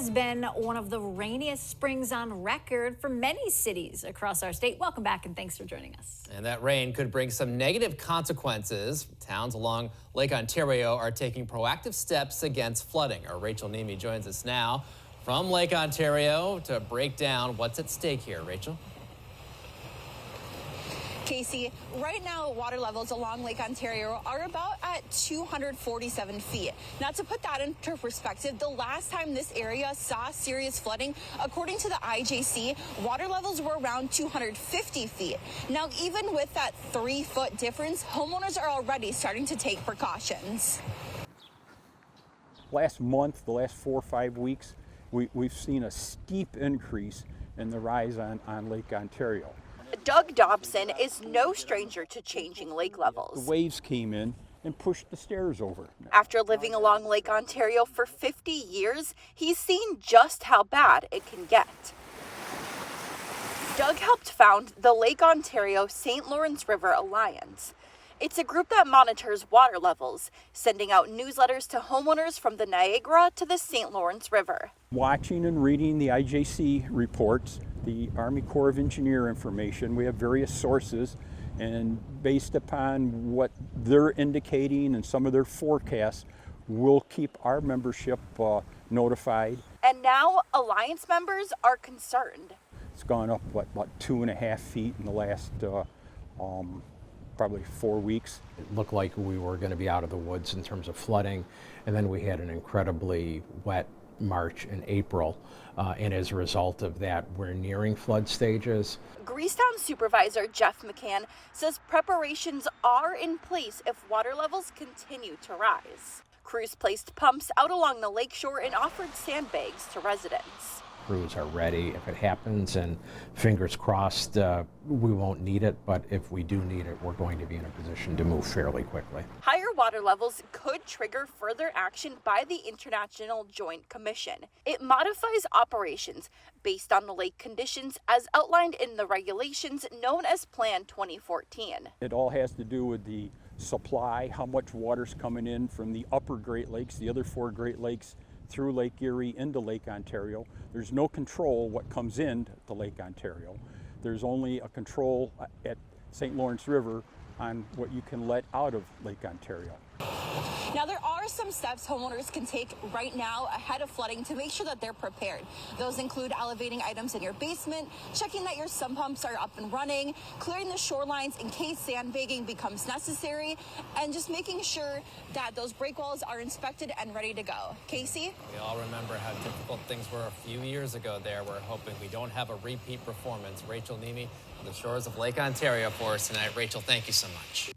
has been one of the rainiest springs on record for many cities across our state. Welcome back and thanks for joining us. And that rain could bring some negative consequences. Towns along Lake Ontario are taking proactive steps against flooding. Our Rachel Nemi joins us now from Lake Ontario to break down what's at stake here. Rachel? Casey, right now water levels along Lake Ontario are about at 247 feet. Now, to put that into perspective, the last time this area saw serious flooding, according to the IJC, water levels were around 250 feet. Now, even with that 3-foot difference, homeowners are already starting to take precautions. Last month, the last 4 or 5 weeks, we've seen a steep increase in the rise on Lake Ontario. Doug Dobson is no stranger to changing lake levels. The waves came in and pushed the stairs over. After living along Lake Ontario for 50 years, he's seen just how bad it can get. Doug helped found the Lake Ontario St. Lawrence River Alliance. It's a group that monitors water levels, sending out newsletters to homeowners from the Niagara to the St. Lawrence River. Watching and reading the IJC reports, the Army Corps of Engineer information, we have various sources, and based upon what they're indicating and some of their forecasts, we'll keep our membership notified. And now Alliance members are concerned. It's gone up, about 2.5 feet in the last probably 4 weeks. It looked like we were going to be out of the woods in terms of flooding, and then we had an incredibly wet March and April, and as a result of that, we're nearing flood stages. Greasetown Supervisor Jeff McCann says preparations are in place if water levels continue to rise. Crews placed pumps out along the lakeshore and offered sandbags to residents. Crews are ready if it happens, and fingers crossed we won't need it, but if we do need it, we're going to be in a position to move fairly quickly. Higher water levels could trigger further action by the International Joint Commission. It modifies operations based on the lake conditions as outlined in the regulations known as Plan 2014. It all has to do with the supply, how much water's coming in from the upper Great Lakes, the other 4 Great Lakes, through Lake Erie into Lake Ontario. There's no control what comes into Lake Ontario. There's only a control at St. Lawrence River on what you can let out of Lake Ontario. Now, there are some steps homeowners can take right now ahead of flooding to make sure that they're prepared. Those include elevating items in your basement, checking that your sump pumps are up and running, clearing the shorelines in case sandbagging becomes necessary, and just making sure that those break walls are inspected and ready to go. Casey? We all remember how difficult things were a few years ago there. We're hoping we don't have a repeat performance. Rachel Nemi on the shores of Lake Ontario for us tonight. Rachel, thank you so much.